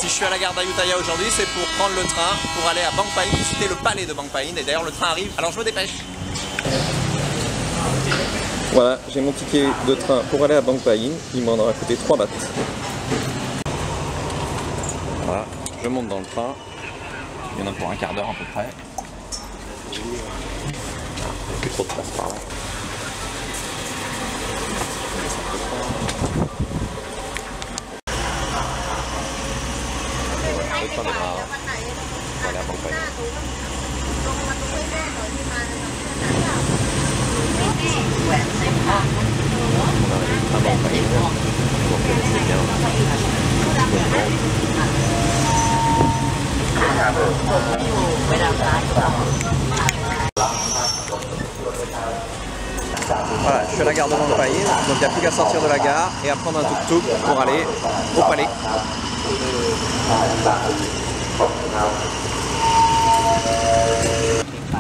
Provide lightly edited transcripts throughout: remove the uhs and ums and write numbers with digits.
Si je suis à la gare d'Ayutthaya aujourd'hui, c'est pour prendre le train pour aller à Bangpa-in, visiter le palais de Bangpa-in. Et d'ailleurs, le train arrive, alors je me dépêche. Voilà, j'ai mon ticket de train pour aller à Bangpa-in. Il m'en aura coûté 3 bahts. Voilà, je monte dans le train. Il y en a pour un quart d'heure à peu près. Il n'y a plus trop de place par là. Le train démarre. On va aller à Bangpa-in. On arrive à Bangpa-in. Vous reconnaissez bien. Voilà, je suis à la gare de Bangpa-in, donc il n'y a plus qu'à sortir de la gare et à prendre un tuk-tuk pour aller au palais.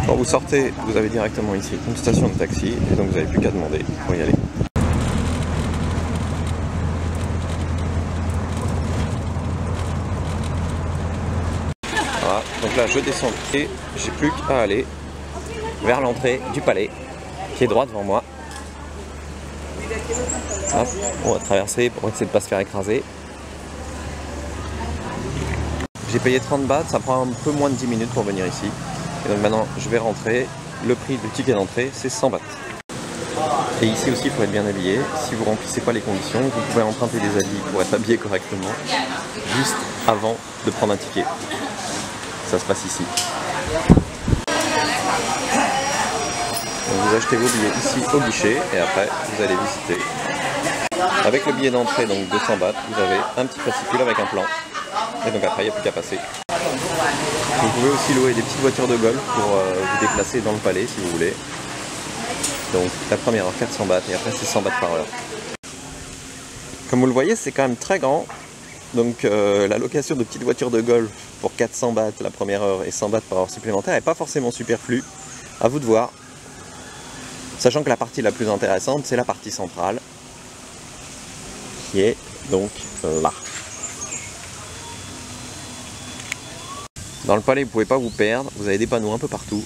Quand vous sortez, vous avez directement ici une station de taxi et donc vous n'avez plus qu'à demander pour y aller. Voilà, donc là je descends et j'ai plus qu'à aller vers l'entrée du palais qui est droit devant moi. Hop, on va traverser pour essayer de ne pas se faire écraser. J'ai payé 30 bahts, ça prend un peu moins de 10 minutes pour venir ici. Et donc maintenant je vais rentrer, le prix du ticket d'entrée c'est 100 bahts. Et ici aussi il faut être bien habillé, si vous ne remplissez pas les conditions, vous pouvez emprunter des habits pour être habillé correctement, juste avant de prendre un ticket. Ça se passe ici. Donc vous achetez vos billets ici au guichet et après vous allez visiter. Avec le billet d'entrée, donc 200 bahts, vous avez un petit fascicule avec un plan. Et donc après il n'y a plus qu'à passer. Vous pouvez aussi louer des petites voitures de golf pour vous déplacer dans le palais si vous voulez. Donc la première heure 400 bahts et après c'est 100 bahts par heure. Comme vous le voyez c'est quand même très grand. Donc la location de petites voitures de golf pour 400 bahts la première heure et 100 bahts par heure supplémentaire n'est pas forcément superflue. À vous de voir. Sachant que la partie la plus intéressante c'est la partie centrale. Qui est donc là. Dans le palais, vous ne pouvez pas vous perdre, vous avez des panneaux un peu partout.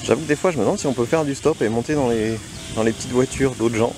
J'avoue que des fois, je me demande si on peut faire du stop et monter dans les petites voitures d'autres gens.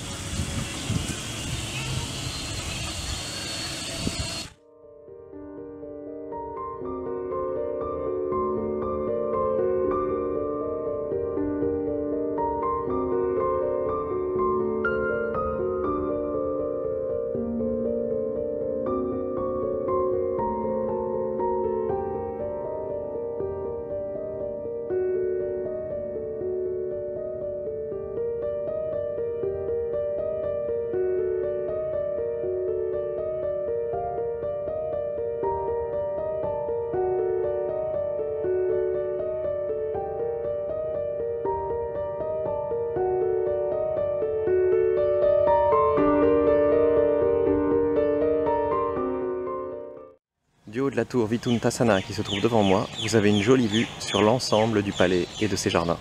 Du haut de la tour Vituntasana qui se trouve devant moi, vous avez une jolie vue sur l'ensemble du palais et de ses jardins.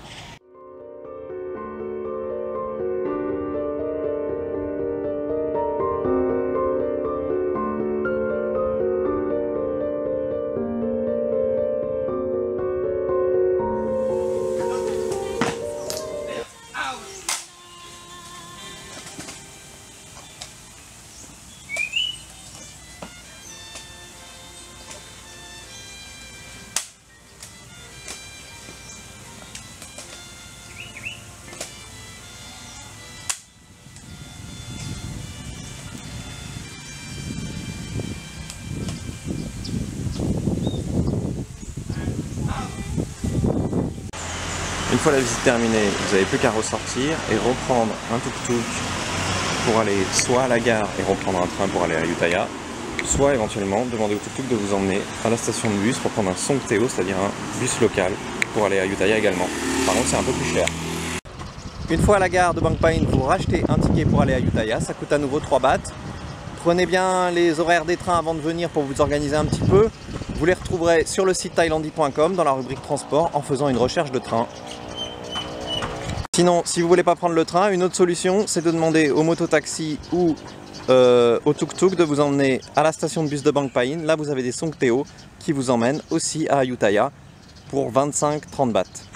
Une fois la visite terminée, vous n'avez plus qu'à ressortir et reprendre un tuk-tuk pour aller soit à la gare et reprendre un train pour aller à Ayutthaya, soit éventuellement demander au tuk-tuk de vous emmener à la station de bus pour prendre un Songteo, c'est-à-dire un bus local pour aller à Ayutthaya également. Par contre, c'est un peu plus cher. Une fois à la gare de Bangpa-in, vous rachetez un ticket pour aller à Ayutthaya, ça coûte à nouveau 3 bahts. Prenez bien les horaires des trains avant de venir pour vous organiser un petit peu. Vous les retrouverez sur le site thailandi.com dans la rubrique transport en faisant une recherche de train. Sinon, si vous ne voulez pas prendre le train, une autre solution, c'est de demander au mototaxi ou au tuk-tuk de vous emmener à la station de bus de Bangpa-in. Là vous avez des Songteo qui vous emmènent aussi à Ayutthaya pour 25-30 bahts.